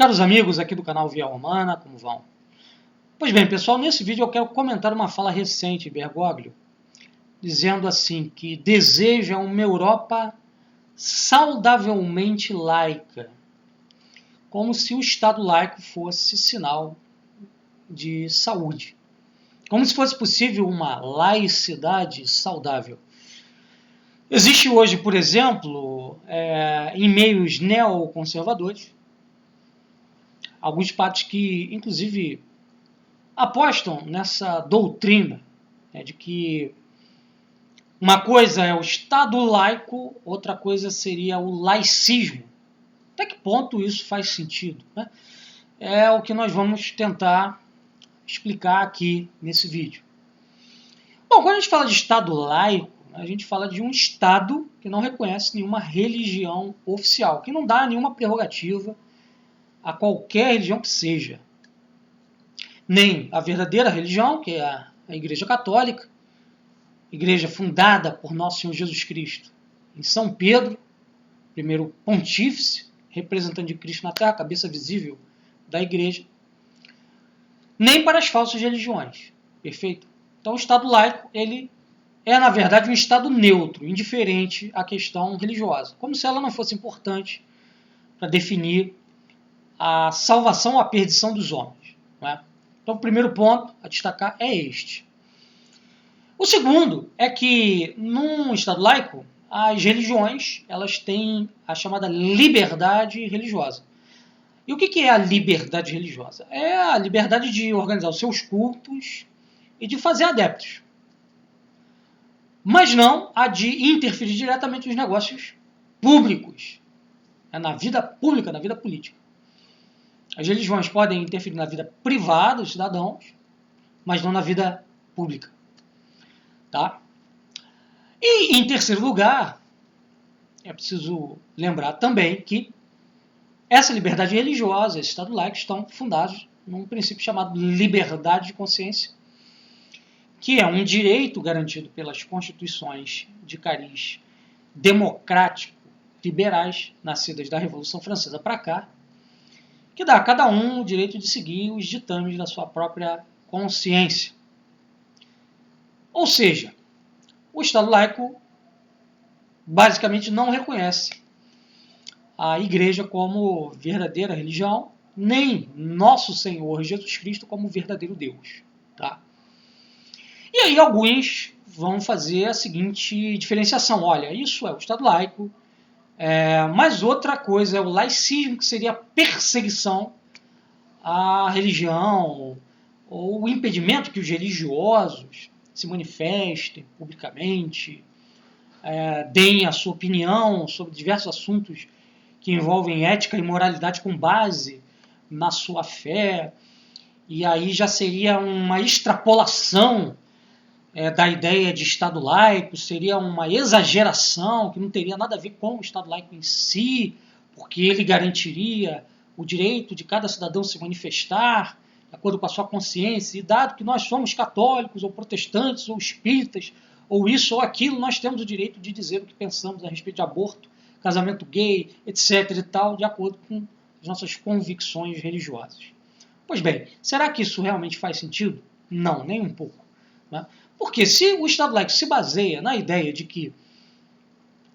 Caros amigos aqui do canal Via Romana, como vão? Pois bem, pessoal, nesse vídeo eu quero comentar uma fala recente de Bergoglio, dizendo assim que deseja uma Europa saudavelmente laica, como se o Estado laico fosse sinal de saúde, como se fosse possível uma laicidade saudável. Existe hoje, por exemplo, em meios neoconservadores, alguns padres que, inclusive, apostam nessa doutrina, de que uma coisa é o Estado laico, outra coisa seria o laicismo. Até que ponto isso faz sentido? Né? É o que nós vamos tentar explicar aqui nesse vídeo. Bom, quando a gente fala de Estado laico, a gente fala de um Estado que não reconhece nenhuma religião oficial, que não dá nenhuma prerrogativa a qualquer religião que seja. Nem a verdadeira religião, que é a Igreja Católica, igreja fundada por Nosso Senhor Jesus Cristo em São Pedro, primeiro pontífice, representante de Cristo na Terra, cabeça visível da igreja, nem para as falsas religiões. Perfeito? Então o Estado laico, ele é, na verdade, um Estado neutro, indiferente à questão religiosa, como se ela não fosse importante para definir a salvação ou a perdição dos homens. Não é? Então, o primeiro ponto a destacar é este. O segundo é que, num Estado laico, as religiões elas têm a chamada liberdade religiosa. E o que é a liberdade religiosa? É a liberdade de organizar os seus cultos e de fazer adeptos. Mas não a de interferir diretamente nos negócios públicos, na vida pública, na vida política. As religiões podem interferir na vida privada dos cidadãos, mas não na vida pública. Tá? E, em terceiro lugar, é preciso lembrar também que essa liberdade religiosa, esse Estado laico, estão fundados num princípio chamado liberdade de consciência, que é um direito garantido pelas constituições de cariz democrático liberais, nascidas da Revolução Francesa para cá, que dá a cada um o direito de seguir os ditames da sua própria consciência. Ou seja, o Estado laico basicamente não reconhece a Igreja como verdadeira religião, nem Nosso Senhor Jesus Cristo como verdadeiro Deus. Tá? E aí alguns vão fazer a seguinte diferenciação. Olha, isso é o Estado laico, mas outra coisa é o laicismo, que seria a perseguição à religião, ou o impedimento que os religiosos se manifestem publicamente, deem a sua opinião sobre diversos assuntos que envolvem ética e moralidade com base na sua fé. E aí já seria uma extrapolação da ideia de Estado laico, seria uma exageração que não teria nada a ver com o Estado laico em si, porque ele garantiria o direito de cada cidadão se manifestar de acordo com a sua consciência, e dado que nós somos católicos, ou protestantes, ou espíritas, ou isso ou aquilo, nós temos o direito de dizer o que pensamos a respeito de aborto, casamento gay, etc. e tal, de acordo com as nossas convicções religiosas. Pois bem, será que isso realmente faz sentido? Não, nem um pouco. Né? Porque se o Estado laico se baseia na ideia de que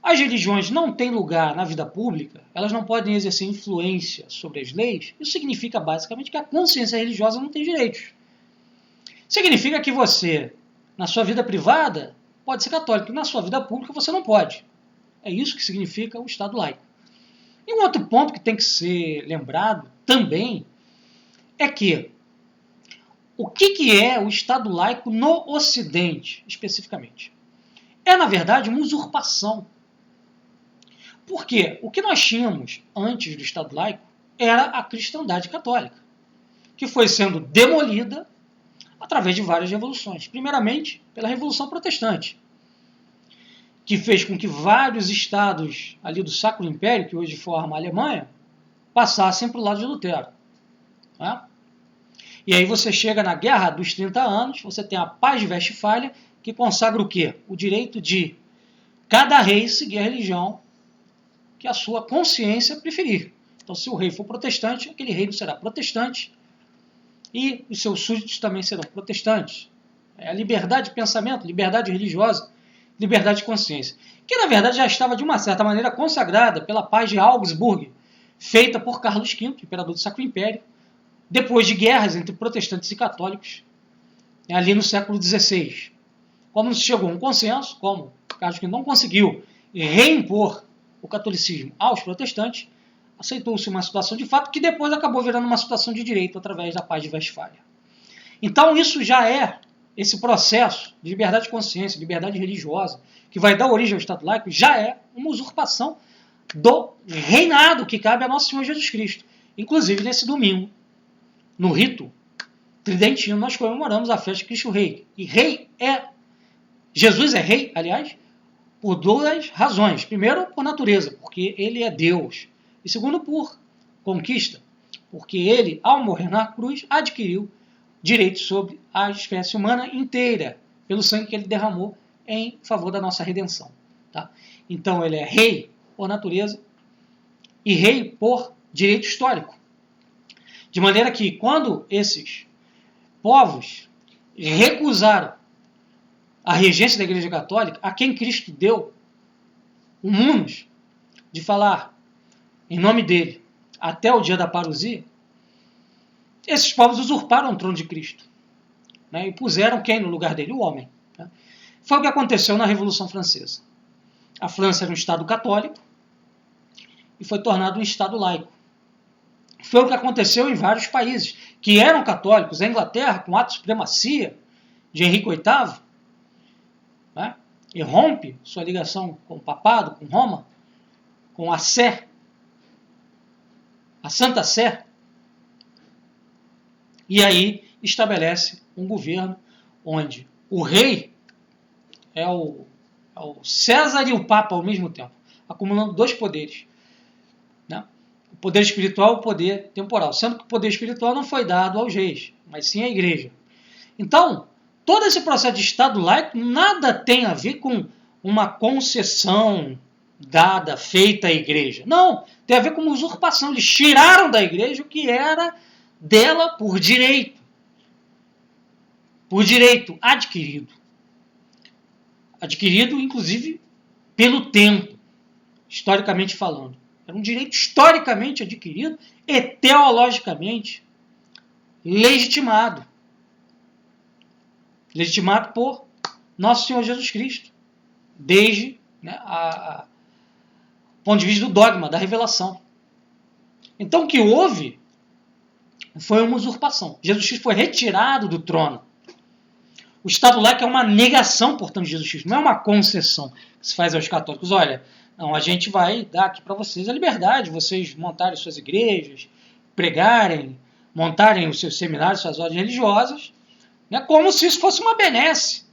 as religiões não têm lugar na vida pública, elas não podem exercer influência sobre as leis, isso significa basicamente que a consciência religiosa não tem direitos. Significa que você, na sua vida privada, pode ser católico, e na sua vida pública você não pode. É isso que significa o Estado laico. E um outro ponto que tem que ser lembrado também é que o que é o Estado laico no Ocidente, especificamente? É, na verdade, uma usurpação. Porque o que nós tínhamos antes do Estado laico era a cristandade católica, que foi sendo demolida através de várias revoluções. Primeiramente, pela Revolução Protestante, que fez com que vários estados ali do Sacro Império, que hoje forma a Alemanha, passassem para o lado de Lutero. Né? E aí você chega na Guerra dos 30 Anos, você tem a Paz de Westfália, que consagra o quê? O direito de cada rei seguir a religião que a sua consciência preferir. Então, se o rei for protestante, aquele reino será protestante e os seus súditos também serão protestantes. É a liberdade de pensamento, liberdade religiosa, liberdade de consciência, que na verdade já estava de uma certa maneira consagrada pela paz de Augsburg, feita por Carlos V, imperador do Sacro Império, depois de guerras entre protestantes e católicos, ali no século XVI. Como não se chegou a um consenso, como Carlos V não conseguiu reimpor o catolicismo aos protestantes, aceitou-se uma situação de fato que depois acabou virando uma situação de direito através da Paz de Westfália. Então isso já é, esse processo de liberdade de consciência, liberdade religiosa, que vai dar origem ao Estado laico, já é uma usurpação do reinado que cabe a Nosso Senhor Jesus Cristo. Inclusive, nesse domingo, no rito tridentino, nós comemoramos a festa de Cristo Rei. E rei Jesus é rei, aliás, por duas razões. Primeiro, por natureza, porque ele é Deus. E segundo, por conquista, porque ele, ao morrer na cruz, adquiriu direitos sobre a espécie humana inteira, pelo sangue que ele derramou em favor da nossa redenção. Tá? Então, ele é rei por natureza e rei por direito histórico. De maneira que, quando esses povos recusaram a regência da Igreja Católica, a quem Cristo deu o munus de falar em nome dele até o dia da parousia, esses povos usurparam o trono de Cristo, né, e puseram quem no lugar dele? O homem. Né? Foi o que aconteceu na Revolução Francesa. A França era um Estado católico e foi tornado um Estado laico. Foi o que aconteceu em vários países que eram católicos. A Inglaterra, com o ato de supremacia de Henrique VIII, né, e rompe sua ligação com o papado, com Roma, com a Sé, a Santa Sé, e aí estabelece um governo onde o rei é o César e o Papa ao mesmo tempo, acumulando dois poderes, né? O poder espiritual e o poder temporal, sendo que o poder espiritual não foi dado aos reis, mas sim à igreja. Então, todo esse processo de Estado laico nada tem a ver com uma concessão dada, feita à igreja. Não, tem a ver com uma usurpação. Eles tiraram da igreja o que era dela por direito adquirido. Adquirido, inclusive, pelo tempo, historicamente falando. Era um direito historicamente adquirido e teologicamente legitimado. Legitimado por Nosso Senhor Jesus Cristo, desde o ponto de vista do dogma, da revelação. Então, o que houve foi uma usurpação. Jesus Cristo foi retirado do trono. O Estado laico é uma negação, portanto, de Jesus Cristo, não é uma concessão que se faz aos católicos. Olha, não, a gente vai dar aqui para vocês a liberdade, vocês montarem suas igrejas, pregarem, montarem os seus seminários, suas ordens religiosas, né, como se isso fosse uma benesse.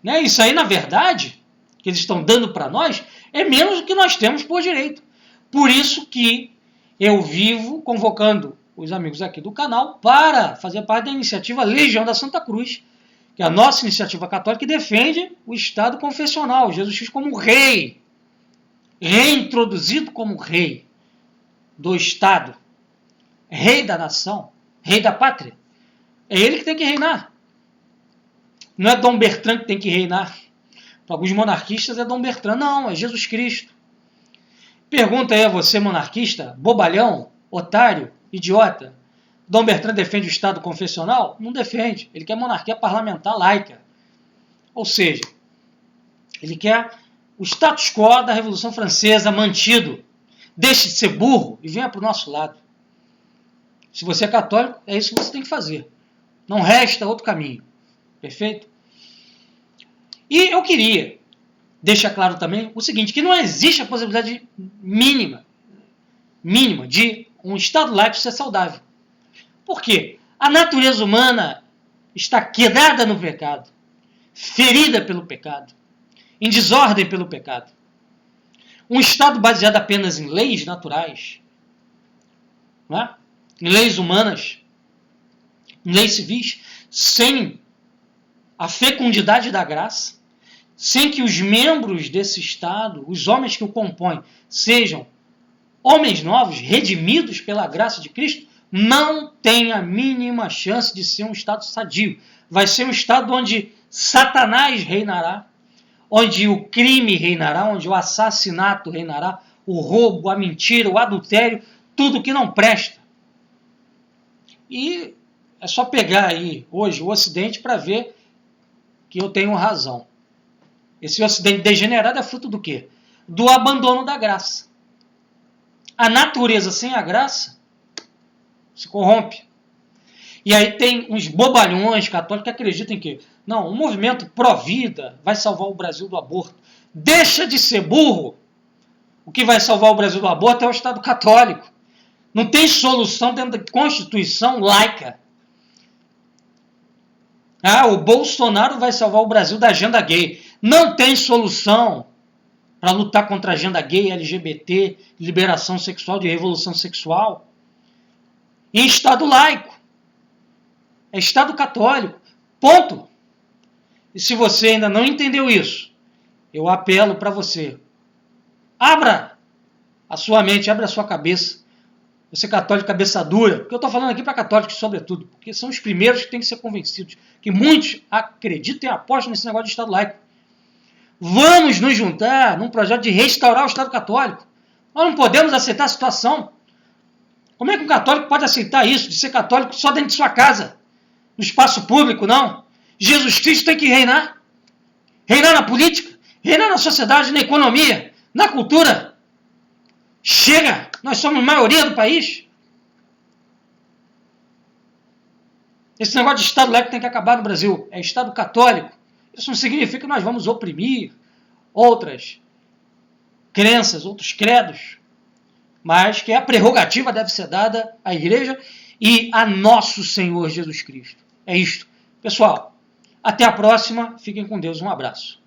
Né? Isso aí, na verdade, que eles estão dando para nós, é menos do que nós temos por direito. Por isso que eu vivo convocando os amigos aqui do canal para fazer parte da iniciativa Legião da Santa Cruz, que é a nossa iniciativa católica que defende o Estado confessional, Jesus Cristo como rei, reintroduzido como rei do Estado, rei da nação, rei da pátria. É ele que tem que reinar. Não é Dom Bertrand que tem que reinar. Para alguns monarquistas é Dom Bertrand. Não, é Jesus Cristo. Pergunta aí a você, monarquista, bobalhão, otário, idiota. Dom Bertrand defende o Estado confessional? Não defende. Ele quer monarquia parlamentar laica. Ou seja, ele quer o status quo da Revolução Francesa mantido. Deixe de ser burro e venha para o nosso lado. Se você é católico, é isso que você tem que fazer. Não resta outro caminho. Perfeito? E eu queria deixar claro também o seguinte, que não existe a possibilidade mínima de um Estado laico ser saudável. Por quê? A natureza humana está quebrada no pecado, ferida pelo pecado, em desordem pelo pecado. Um Estado baseado apenas em leis naturais, não é? Em leis humanas, em leis civis, sem a fecundidade da graça, sem que os membros desse Estado, os homens que o compõem, sejam homens novos, redimidos pela graça de Cristo, não tem a mínima chance de ser um Estado sadio. Vai ser um Estado onde Satanás reinará, onde o crime reinará, onde o assassinato reinará, o roubo, a mentira, o adultério, tudo que não presta. E é só pegar aí hoje o Ocidente para ver que eu tenho razão. Esse Ocidente degenerado é fruto do quê? Do abandono da graça. A natureza sem a graça se corrompe. E aí tem uns bobalhões católicos que acreditam em que não, o movimento pró-vida vai salvar o Brasil do aborto. Deixa de ser burro. O que vai salvar o Brasil do aborto é o Estado católico. Não tem solução dentro da Constituição laica. O Bolsonaro vai salvar o Brasil da agenda gay. Não tem solução para lutar contra a agenda gay, LGBT, liberação sexual, de revolução sexual. Em Estado laico. É Estado católico. Ponto. E se você ainda não entendeu isso, eu apelo para você. Abra a sua mente, abra a sua cabeça. Você católico cabeça dura, porque eu estou falando aqui para católicos sobretudo, porque são os primeiros que têm que ser convencidos, que muitos acreditam e apostam nesse negócio de Estado laico. Vamos nos juntar num projeto de restaurar o Estado católico. Nós não podemos aceitar a situação. Como é que um católico pode aceitar isso, de ser católico só dentro de sua casa, no espaço público, não? Jesus Cristo tem que reinar. Reinar na política, reinar na sociedade, na economia, na cultura. Chega! Nós somos maioria do país. Esse negócio de Estado laico tem que acabar no Brasil. É Estado católico. Isso não significa que nós vamos oprimir outras crenças, outros credos, mas que a prerrogativa deve ser dada à Igreja e a nosso Senhor Jesus Cristo. É isto. Pessoal, até a próxima. Fiquem com Deus. Um abraço.